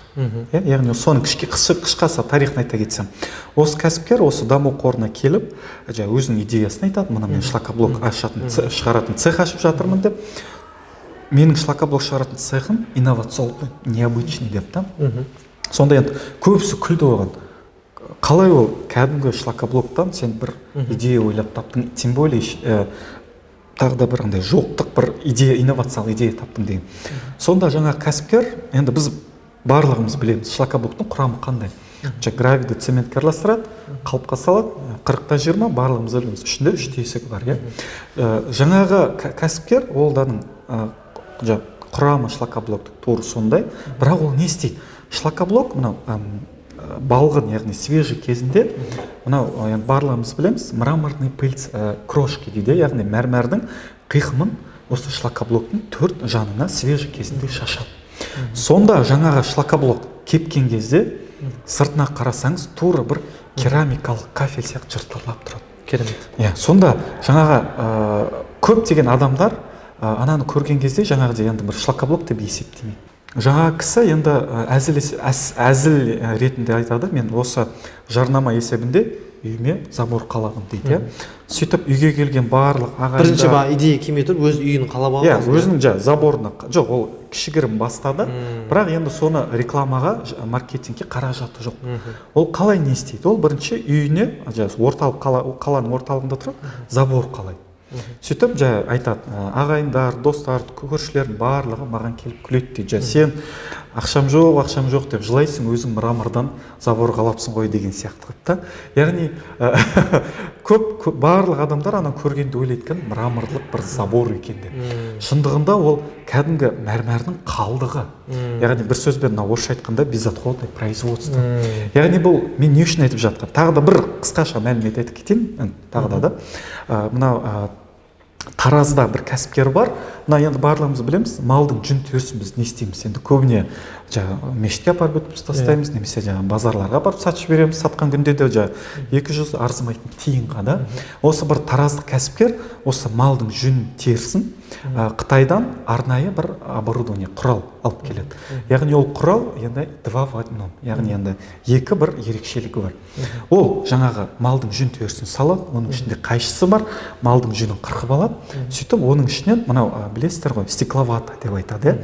Speaker 1: Яғни соның қысқасы тарихын айта кетсем. Осы кәсіпкер осы даму қорына келіп, өзінің идеясын айтады, мына мен шлакоблок шығаратын цех ашып жатырмын деп. Менің шлакоблок шығаратын цехым инновационный, необычный деп та. Сонда енді көбісі күлді оған. Қалай ол кәдімгі шлакоблоктан сен бір идея ойлап таптың, тем более тағы да бір андай жоқтық бір идея, инновациялық идея таптым деген. Сонда жаңа кәсіпкер, енді біз барлығымыз білеміз, шлакоблоктың құрамы қандай. Гравийді цементке араластырады, қалыпқа салады, 40-20 барлығымыз білеміз, ішінде 3 тесігі бар. Жаңағы кәсіпкер олданың құрамы шлакоблоктың туры сондай, бірақ ол не істейді? Шлакоблок мынау балғын, яғни свежий кезінде, мынау барлығымыз білеміз, мраморный пыльц крошки дейді, яғни мәрмәрдің қиқымын осы шлакоблоктың 4 жанына свежий кезінде шашады. Сонда жаңағы шлакоблок кепкен кезде сыртына қарасаңыз тура бір керамикалық кафель сияқты жыртылып тұрады.
Speaker 2: Керемет.
Speaker 1: Сонда жаңағы көптеген адамдар ананы көрген кезде жаңағы енді бір шлакоблок деп есептемейді. Жаңа кісі енді әзіл ретінде айтады, мен осы жарнама есебінде үйіме забор қаладым дейді. Сөйтіп үйге келген барлық ағайындар...
Speaker 2: Бірінші идея келмей тұр, өз үйін қалап алды.
Speaker 1: Өзінің заборына, жоқ, ол кішігірім бастады, бірақ енді соны рекламаға, маркетингке қаражаты жоқ. Ол қалай не істейді? Ол бірінші үйіне, қаланың орталығында тұрып, забор қалайды. Сөйтіп айтады, ағайындар, достар, көршілердің барлығы маған келіп күледі дейді. Сен ақшам жоқ деп жылайсың, өзің мрамордан забор қалапсың ғой деген сияқты қыпта. Яғни көп барлық адамдар ана көргенде ойлайды екен, мраморлық бір забор екен деп. Шындығында ол кәдімгі мәрмәрдің қалдығы. Яғни бір сөзбен орысша айтқанда безотходное производство. Яғни бұл мен не үшін айтып жатқан? Тағы да бір қысқаша мәлімет айтып кетейін, тағы да. Мынау Таразда бір кәсіпкер бар. Мына енді барлығымыз білеміз, малдың жүн терісін біз не істейміз? Енді көбіне мешітке апарып өтіп тастаймыз, немесе базарларға барып сатып береміз. Сатқан күнде де 200 арзымайтын тиынға да. Осы бір тараздық кәсіпкер осы малдың жүн терісін Қытайдан арнайы бір оборудование, құрал алып келеді. Яғни ол құрал енді 2 в 1, яғни енді екі бір ерекшелігі бар. Ол жаңағы малдың жүн терісін салады, оның ішінде қайшысы бар, малдың жүнін қырқып алады. Сөйтіп оның ішінен мынау білесіздер ғой, стекловата деп айтады.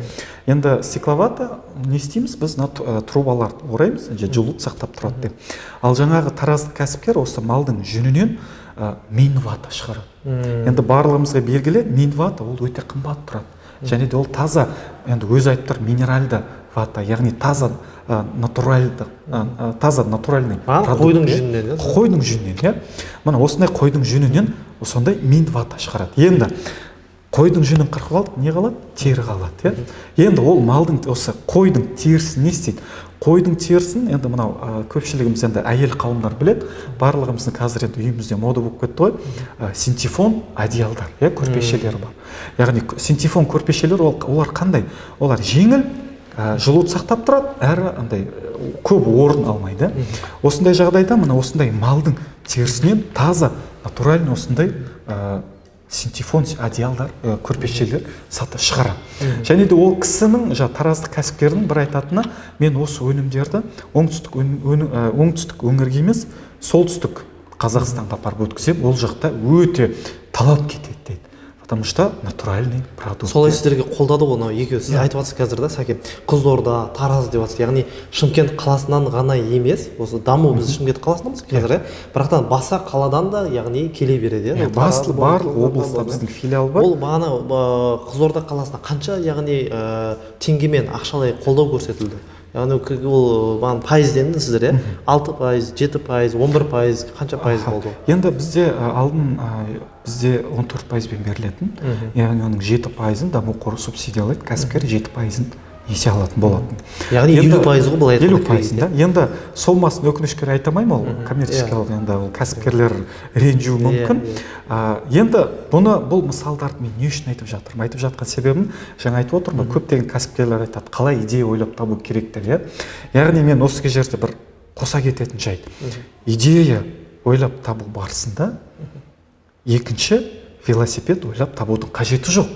Speaker 1: Енді стекловата не істейміз? Біз трубаларды ораймыз, жылуды сақтап тұрады деп. Ал жаңағы тараздық кәсіпкер осы малдың жүнінен минвата шығарады. Енді барлығымызға белгілі, минвата ол өте қымбат тұрады. Және де ол таза, енді өзі айтып тұр, минеральды вата, яғни таза натуральный
Speaker 2: қойдың жүнінен.
Speaker 1: Қойдың жүнінен, мына осындай қойдың жүнінен сондай минвата шығарады. Енді қойдың жүнін қырқып алдық, не қалады? Тері қалады, Енді ол малдың осы қойдың терісін не істейді? Қойдың терісін енді мынау көпшілігіміз енді әйел қауымдар біледі, барлығымыздың қазір енді үйімізде мода болып кетті ғой, синтефон одеялдар, көрпешелер бар. Яғни синтефон көрпешелер олар қандай? Олар жеңіл, жылуды сақтап тұрады, әрі андай көп орын алмайды. Осындай жағдайда мына осындай малдың терісінен таза, натуральный осындай синтефон одеялдар, көрпешелер сатып шығарады. Және де ол кісінің, тараздық кәсіпкердің бір айтатыны, мен осы өнімдерді оңтүстік өңірге емес, солтүстік Қазақстанға апарып өткіземін, ол жақта өте талап кетеді дейді. Потому что натуральный продукт.
Speaker 2: Солай сіздерге қолдады ғой мынау екеуі. Сіз айтып жатсыз қазір да, Сәке, Қызылорда, Тараз деп жатсыз. Яғни Шымкент қаласынан ғана емес, осы даму біз Шымкент қаласындамыз қазір, бірақтан басқа қаладан да, яғни келе береді.
Speaker 1: Барлық облыста біздің филиал бар.
Speaker 2: Ол бағана Қызылорда қаласына қанша, яғни теңгемен ақшалай қолдау көрсетілді? Яғни ол пайызден сіздер, 6%, 7%, 11%, қанша пайыз болды?
Speaker 1: Енді бізде бізде 14%-бен берілетін, яғни оның 7%-ын даму қоры субсидиялайды, кәсіпкер 7%-ын несие алатын болатын.
Speaker 2: Яғни 50% ғой былай айтқанда.
Speaker 1: 50%, да. Енді сомасын өкінішке орай айта алмаймын, ол коммерческалық, енді ол кәсіпкерлер ренжуі мүмкін. Енді бұл мысалдарды мен не үшін айтып жатырмын? Айтып жатқан себебім, жаңа айтып отырмын, көптеген кәсіпкерлер айтады, қалай идея ойлап табу керек деп, Яғни мен осы жерде бір қоса кететін жайт. Идея ойлап табу барысында екінші велосипед ойлап табудың қажеті жоқ.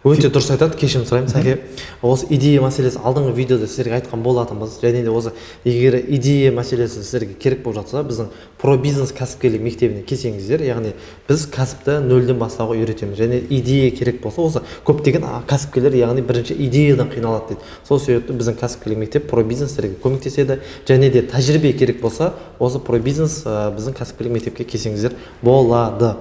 Speaker 2: Өте дұрыс айтады, кешірім сұраймын, Сәке. Осы идея мәселесі алдыңғы видеода сіздерге айтқан болатынбыз. Және де осы егер идея мәселесі сіздерге керек болып жатса, біздің пробизнес кәсіпкерлік мектебіне келсеңіздер, яғни біз кәсіпті нөлден бастауға үйретеміз. Және идея керек болса, осы көптеген кәсіпкерлер яғни бірінші идеядан қиналады дейді. Сол себепті біздің кәсіпкерлік мектеп пробизнестерге көмектеседі. Және де тәжірибе керек болса, осы пробизнес біздің кәсіпкерлік мектепке келсеңіздер болады.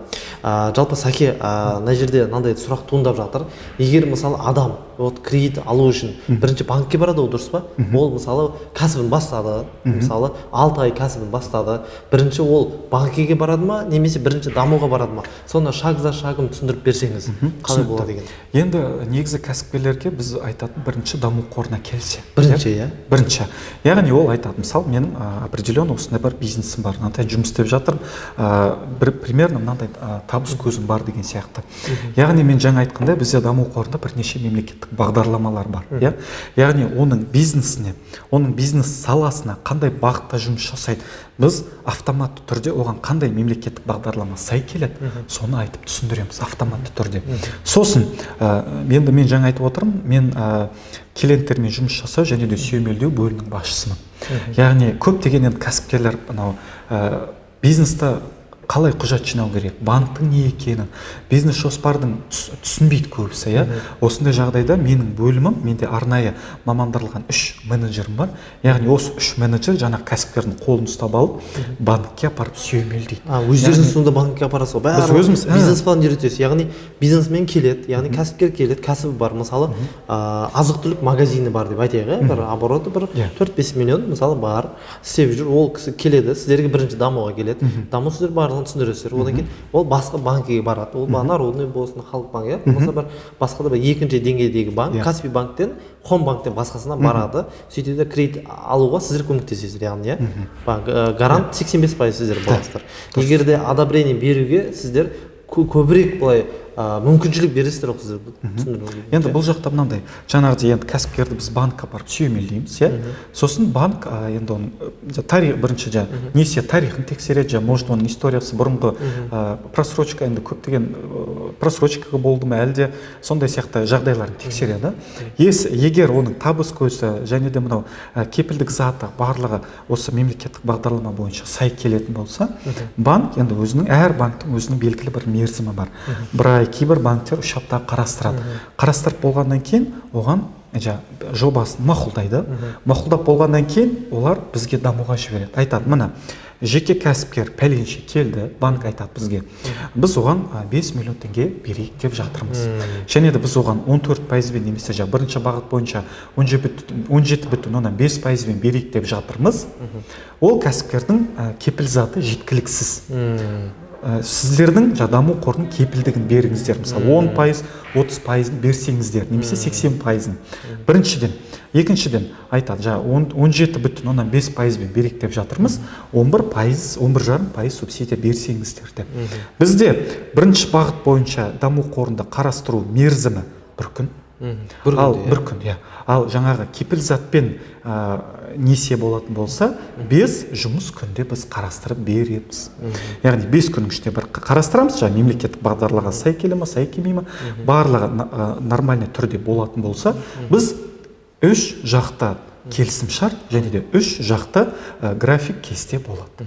Speaker 2: Жалпы Сәке, мына жерде мынандай сұрақ туындап жатыр. Егер мысалы адам кредит алу үшін бірінші банкке барады, ол дұрыс па? Ол мысалы кәсібін бастады, мысалы 6 ай кәсібін бастады, бірінші ол банкеге барады ма, немесе бірінші дамуға барады ма? Соны шаг за шагын түсіндіріп берсеңіз, қалай болады екен?
Speaker 1: Енді негізі кәсіпкерлерге біз айтатын бірінші даму қорына келсе.
Speaker 2: Бірінші.
Speaker 1: Яғни ол айтады, мысалы менің определенно осындай бір бизнесім бар, мынандай жұмыс істеп жатырмын, примерно мынандай табыс көзім бар деген сияқты. Яғни мен жаңа айтқандай, бізде даму қорында бірнеше мемлекеттік бағдарламалар бар. Яғни оның бизнесіне, оның бизнес саласына қандай бағытта жұмыс жасайды, біз автоматты түрде оған қандай мемлекеттік бағдарлама сай келеді, соны айтып түсіндіреміз автоматты түрде. Сосын, енді мен жаңа айтып отырмын, мен клиенттермен жұмыс жасау және де сүйемелдеу бөлімінің басшысымын. Яғни көптеген кәсіпкерлер бизнесті қалай құжат жинау керек, банктың не екенін, бизнес жоспардың түсінбейді көбісі. Осындай жағдайда менің бөлімім, менде арнайы мамандырылған 3 менеджерім бар. Яғни осы 3 менеджер жаңағы кәсіпкердің қолын ұстап алып, банкке апарып сүйемелдейді.
Speaker 2: Өздеріңіз сонда банкке апарасыз ғой.
Speaker 1: Біз өзіміз
Speaker 2: бизнес план үйретесіз. Яғни бизнесмен келеді, яғни кәсіпкер келеді, кәсібі бар. Мысалы, азық-түлік магазині бар деп айтайық, бір обороты бір 4-5 миллион мысалы бар. Істеп жүр, ол кісі келеді, сіздерге бірінші дамуға келеді. Даму сіздер бар түсіндіресіздер. Одан кейін ол басқа банкеге барады. Ол народный болсын, халық банкі, болмаса бір басқа да бір екінші деңгейдегі банк, Каспий банктен, Хомбанктен басқасына барады. Сөйтеді кредит алуға сіздер көмектесесіздер, яғни гарант 85% сіздер боласыздар. Егер де одобрение беруге сіздер көбірек былай мүмкіншілік бересіздер ғой сіздер.
Speaker 1: Енді бұл жақта мынандай, жаңағыдай енді кәсіпкерді біз банкқа барып сүйемелдейміз, сосын банк енді оның бірінші несие тарихын тексереді, может оның историясы бұрынғы просрочка, енді көптеген просрочкаға болды ма, әлде сондай сияқты жағдайларын тексереді. Егер оның табыс көзі және де мынау кепілдік заты барлығы осы мемлекеттік бағдарлама бойынша сай келетін болса, банк енді әр банктың өзінің белгілі бір мерзімі бар. Кейбір банктер 3 апта қарастырады. Қарастырып болғаннан кейін оған жобасын мақұлдайды. Мақұлдап болғаннан кейін олар бізге дамуға жібереді. Айтады, мына жеке кәсіпкер пәленше келді, банк айтады бізге, біз оған 5 миллион теңге берейік деп жатырмыз. Және де біз оған 14%-бен немесе бірінші бағыт бойынша 17,5%-бен берейік деп жатырмыз. Ол кәсіпкердің кепіл заты жеткіліксіз. сіздердің даму қорының кепілдігін беріңіздер. Мысалы 10%, 30% берсеңіздер, немесе 80%. Біріншіден. Екіншіден айтады, 17,5% берейік деп жатырмыз, 11,5% субсидия берсеңіздер деп. Бізде бірінші бағыт бойынша даму қорында қарастыру мерзімі 1 күн. Бір күн, ал жаңағы кепілзатпен несие болатын болса, 5 жұмыс күнде біз қарастырып береміз. Яғни 5 күннің ішінде бір қарастырамыз, мемлекеттік бағдарларға сай келе ме, сай келмей ме, барлығы нормальный түрде болатын болса, біз 3 жақта келісім шарт және де 3 жақта график кесте болады.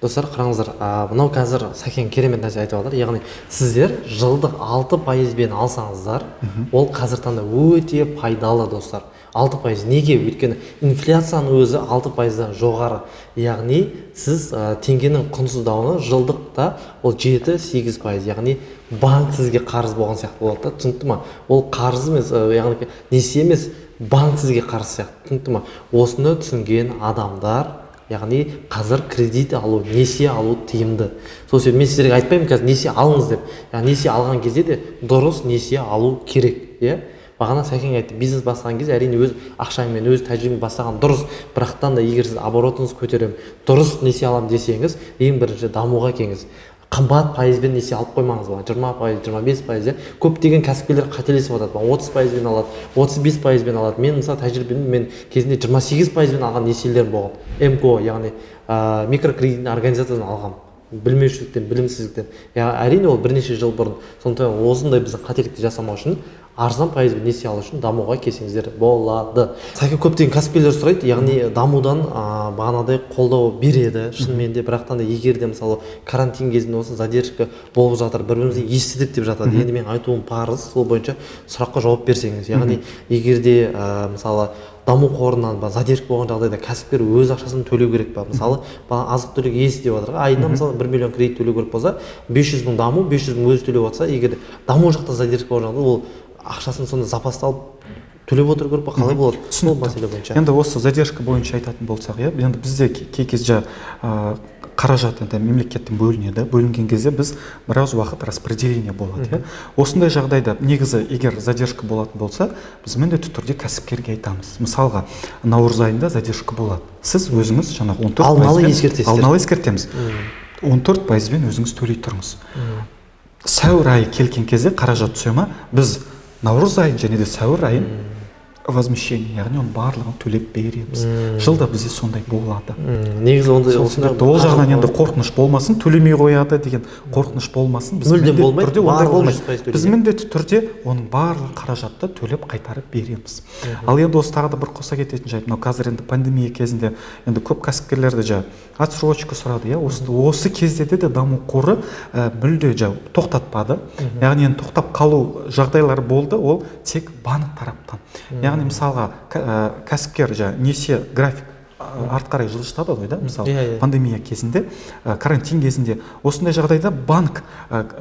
Speaker 2: Достар, қараңыздар, мынау қазір Сәкен керемет нәрсе айтып отыр. Яғни сіздер жылдық 6%-бен алсаңыздар, ол қазір таңда өте пайдалы, достар. 6%. Неге? Өйткені инфляцияның өзі 6%-дан жоғары. Яғни сіз теңгенің құнсыздауына жылдықта ол 7-8%. Яғни банк сізге қарыз болған сияқты болады. Түсінікті ма? Ол қарыз емес, яғни несие емес, банк сізге қарыз сияқты. Түсінікті ма? Осыны түсінген адамдар, яғни қазір кредит алу, несие алу тиімді. Сол себебі мен сіздерге айтпаймын қазір несие алыңыз деп. Яғни несие алған кезде де дұрыс несие алу керек, Бағана Сәкен айтты, бизнес бастаған кезде әрине өз ақшаңмен, өз тәжірибемен бастаған дұрыс. Бірақтан да егер сіз оборотыңызды көтеремін, дұрыс несие аламын десеңіз, ең бірінші дамуға келіңіз. Қымбат пайызбен несие алып қоймаңыз, 20%, 25%. Көптеген кәсіпкерлер қателесіп жатады, 30%бен алады, 35%бен алады. Мен мысалы тәжірибеммен мен кезінде 28%бен алған несиелер болған. МКО, яғни микрокредитный организациядан алғам. Білмеушіліктен, білімсіздіктен. Әрине ол бірнеше жыл бұрын. Сондықтан осындай біздің қателікті жасамау үшін арзан пайызбен несие алу үшін дамуға келсеңіздер болады. Сәкен көптеген кәсіпкерлер сұрайды, яғни дамудан бағанадай қолдау береді, шынымен де, бірақтан да егер де мысалы карантин кезінде осы задержка болып жатыр, бір-бірімізді естідік деп жатады. Енді мен айтуым парыз, сол бойынша сұраққа жауап берсеңіз. Яғни егер де мысалы даму қорынан задержка болған жағдайда кәсіпкер өз ақшасын төлеу керек па? Мысалы азық-түлік иесі деп жатыр. Айына мысалы 1 миллион кредит төлеу керек болса, 500 мың даму, 500 мың өзі төлеп жатса, егер даму жақта задержка болған жағдайда ол ақшасын сонда запасталып төлеп отыру керек па, қалай болады? Сол мәселе бойынша.
Speaker 1: Енді осы задержка бойынша айтатын болсақ, енді бізде кей кезде қаражат мемлекеттен бөлінеді. Бөлінген кезде біз біраз уақыт распределение болады. Осындай жағдайда негізі егер задержка болатын болса, біз міндетті түрде кәсіпкерге айтамыз. Мысалға, наурыз айында задержка болады. Сіз өзіңіз жаңағы 14% алдын ала ескертеміз. 14%бен өзіңіз төлей тұрыңыз. Сәуір айы келген кезде қаражат түсе ма, біз наурыз айын және де сәуір айын возмещение, яғни оның барлығын төлеп береміз. Жылда бізде сондай болады.
Speaker 2: Негізі ондай
Speaker 1: ол жағынан енді қорқыныш болмасын, төлемей қояды деген қорқыныш болмасын. Біз міндетті түрде оның барлық қаражатты төлеп қайтарып береміз. Ал енді осы тағы да бір қоса кететін жайт, мынау қазір енді пандемия кезінде енді көп кәсіпкерлерді отсрочка сұрады, осы кезде де даму қоры мүлде тоқтатпады. Яғни тоқтап қалу жағдайлары болды, ол тек банк тараптан. Яғни мысалға кәсіпкер несие график артқа қарай жылжытады ғой, мысалы пандемия кезінде, карантин кезінде осындай жағдайда банк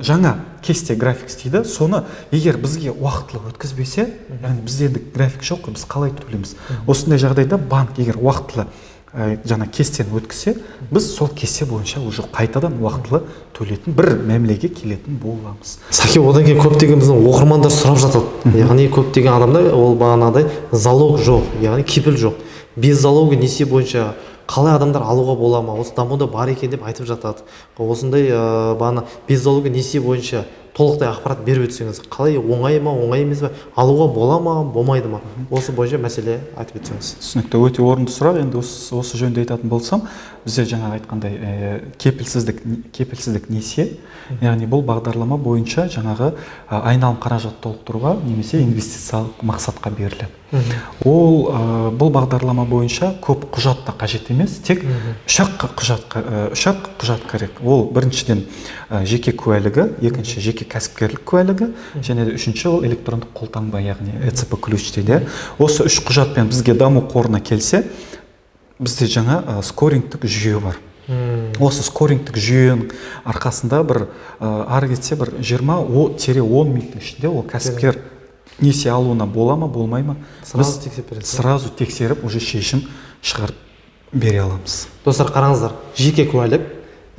Speaker 1: жаңа кесте график істейді. Соны егер бізге уақытылы өткізбесе, яғни бізде енді график жоқ, біз қалай төлейміз? Осындай жағдайда банк егер уақытылы жаңа кестені өткізсе, біз сол кесте бойынша уже қайтадан уақытылы төлетін бір мәмілеге келетін боламыз.
Speaker 2: Сәкен, одан кейін көптеген біздің оқырмандар сұрап жатады. Яғни көптеген адамдар ол бағанадай залог жоқ, яғни кепіл жоқ. Без залога несие бойынша қалай адамдар алуға бола ма? Осы дамуда бар екен деп айтып жатады. Осындай бағана без залога несие бойынша толықтай ақпарат беріп өтсеңіз, қалай, оңай ма, оңай емес пе, алуға бола ма, болмайды ма? Осы бойынша мәселе айтып өтсеңіз.
Speaker 1: Түсінікті, өте орынды сұрақ. Енді осы жөнінде айтатын болсам, бізде жаңа айтқандай кепілсіздік несие, яғни бұл бағдарлама бойынша жаңағы айналым қаражат толықтыруға немесе инвестициялық мақсатқа беріледі. Бұл бағдарлама бойынша көп құжат та қажет емес, тек үш ақ құжат керек. Ол біріншіден жеке куәлігі, екінші жеке кәсіпкерлік куәлігі, және де үшінші ол электрондық қолтаңба, яғни ЭЦП ключ дейді. Осы үш құжатпен бізге даму қорына келсе, бізде жаңа скорингтік жүйе бар. Осы скорингтік жүйенің арқасында бір ары кетсе бір 20-10 минуттың ішінде ол кәсіпкер несие алуына бола ма, болмай ма, сразу тексеріп уже шешім шығарып бере аламыз.
Speaker 2: Достар, қараңыздар, жеке куәлік,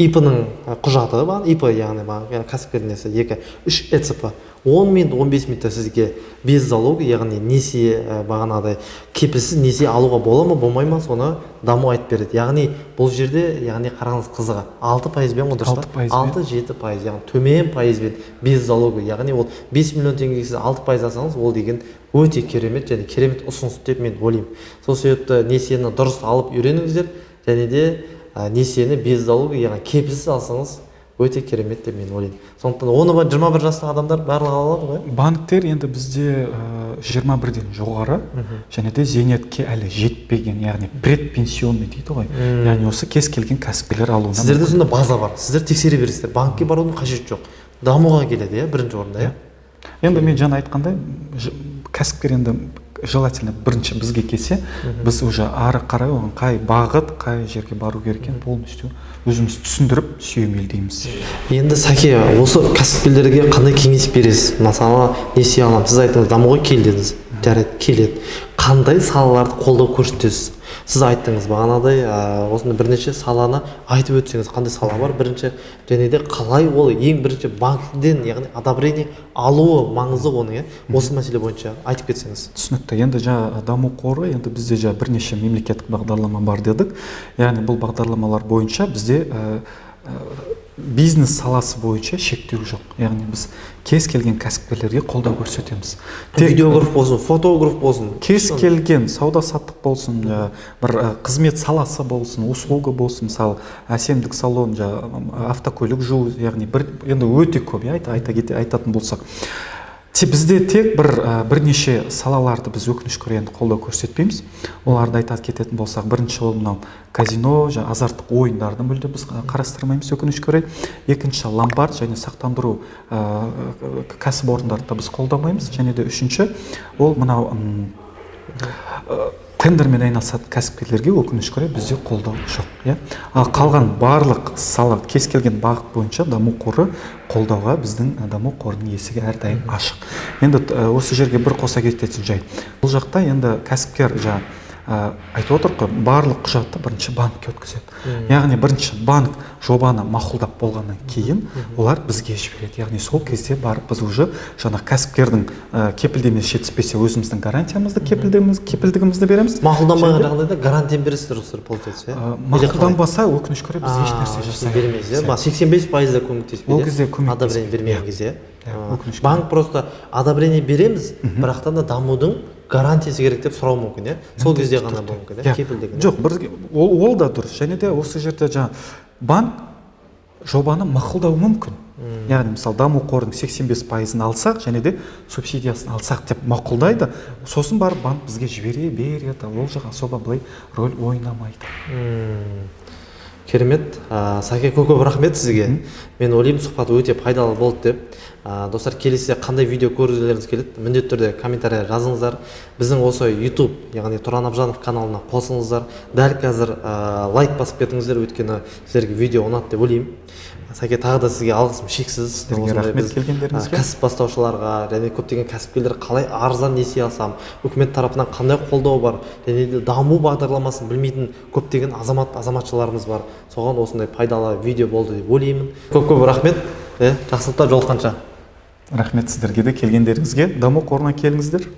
Speaker 2: ИП-ның құжаты бар, ИП яғни кәсіпкер несі, 3 ЭЦП 10 минут 15 минутта сізге без залога, яғни несие бағанағыдай кепілсіз несие алуға бола ма болмай ма, соны даму айтып береді. Яғни бұл жерде, яғни қараңыз қызығы 6%-бен ғой дұрыс па? 6-7%, яғни төмен пайызбен без залога, яғни ол 5 миллион теңгеге сіз 6% алсаңыз, ол деген өте керемет және керемет ұсыныс деп мен ойлаймын. Сол себепті несиені дұрыс алып үйреніңіздер, және де несиені без залога, яғни кепілсіз алсаңыз өте керемет деп мен ойлаймын. Сондықтан оны 21 жастағы адамдар барлығы ала алады ғой.
Speaker 1: Банктер енді бізде 21-ден жоғары және де зейнетке әлі жетпеген, яғни предпенсионный дейді ғой. Яғни осы кез келген кәсіпкерлер алуына.
Speaker 2: Сіздерде сонда база бар. Сіздер тексере бересіздер. Банкке барудың қажеті жоқ. Дамуға келеді, бірінші орында,
Speaker 1: Енді мен жаңа айтқандай, кәсіпкер енді желательно бірінші бізге келсе, біз уже ары қарай оған қай бағыт, қай жерге бару керек екенін полностью өзіміз түсіндіріп сүйемелдейміз.
Speaker 2: Енді Сәке, осы кәсіпкерлерге қандай кеңес бересіз? Мысалы, несие аламын, сіз айтыңыз, дамуға кел дедіңіз. Жарайды, келеді. Қандай салаларды қолдау көрсетесіз? Сіз айттыңыз бағанадай, осында бірнеше саланы айтып өтсеңіз, қандай сала бар бірінші, және де қалай ол ең бірінші банктен, яғни одобрение алуы маңызды оның, осы мәселе бойынша айтып кетсеңіз.
Speaker 1: Түсінікті. Енді жаңа даму қоры, енді бізде жаңа бірнеше мемлекеттік бағдарлама бар дедік. Яғни бұл бағдарламалар бойынша бізде бизнес саласы бойынша шектеу жоқ. Яғни біз кез келген кәсіпкерлерге қолдау көрсетеміз.
Speaker 2: Видеограф болсын, фотограф болсын,
Speaker 1: кез келген сауда-саттық болсын, бір қызмет саласы болсын, услуга болсын, мысалы әсемдік салон, автокөлік жуу, яғни енді өте көп, айтатын болсақ. Бізде тек бірнеше салаларды біз өкінішке орай қолдау көрсетпейміз. Оларды айтып кететін болсақ, бірінші ол мынау казино, азарттық ойындарды мүлде біз қарастырмаймыз өкінішке орай. Екінші ломбард және сақтандыру кәсіпорындарды біз қолдамаймыз. Және де үшінші ол мынау тендермен айналысатын кәсіпкерлерге өкінішке орай бізде қолдау жоқ. Ал қалған барлық сала, кез келген бағыт бойынша даму қоры қолдауға біздің даму қорының есігі әрдайым ашық. Енді осы жерге бір қоса кететін жай. Бұл жақта енді кәсіпкер айтып отыр ғой, барлық құжатты бірінші банкке өткізеді. Яғни бірінші банк жобаны мақұлдап болғаннан кейін олар бізге жібереді. Яғни сол кезде барып біз уже жаңа кәсіпкердің кепілдемесі жетіспесе өзіміздің гарантиямызды, кепілдігімізді береміз.
Speaker 2: Мақұлданбаған жағдайда гарантия бересіздер, получается.
Speaker 1: Мақұлданбаса өкінішке орай біз ешнәрсе жасай
Speaker 2: бермейміз. 85% көмектеспейді.
Speaker 1: Ол кезде
Speaker 2: одобрение бермеген кезде. Банк просто одобрение береміз, бірақтан да дамудың гарантиясы керек деп сұрау мүмкін, сол кезде ғана мүмкін, кепілдігін.
Speaker 1: Жоқ, ол да дұрыс. Және де осы жерде банк жобаны мақұлдауы мүмкін. Яғни мысалы даму қорының 85%-ын алсақ, және де субсидиясын алсақ деп мақұлдайды, сосын барып банк бізге жібере береді. Ол жақ особо былай рөл ойнамайды.
Speaker 2: Керемет. Сәке, көп рахмет сізге. Мен ойлаймын, сұхбат өте пайдалы болды деп. Достар, келесі қандай видео көргілеріңіз келеді, міндетті түрде комментария жазыңыздар. Біздің осы YouTube, яғни Тұран Абжанов каналына қосылыңыздар. Дәл қазір лайк басып кетіңіздер, өйткені сіздерге видео ұнады деп ойлаймын. Сәке, тағы да сізге алғысым шексіз.
Speaker 1: Сіздерге рахмет келгендеріңізге.
Speaker 2: Кәсіп бастаушыларға және көптеген кәсіпкерлер қалай арзан несие алсам, үкімет тарапынан қандай қолдау бар, және де даму бағдарламасын білмейтін көптеген азаматшыларымыз бар. Соған осындай пайдалы видео болды деп ойлаймын. Көп рахмет. Жақсылықта жолыққанша.
Speaker 1: Рахмет сіздерге де келгендеріңізге. Даму қорына келіңіздер.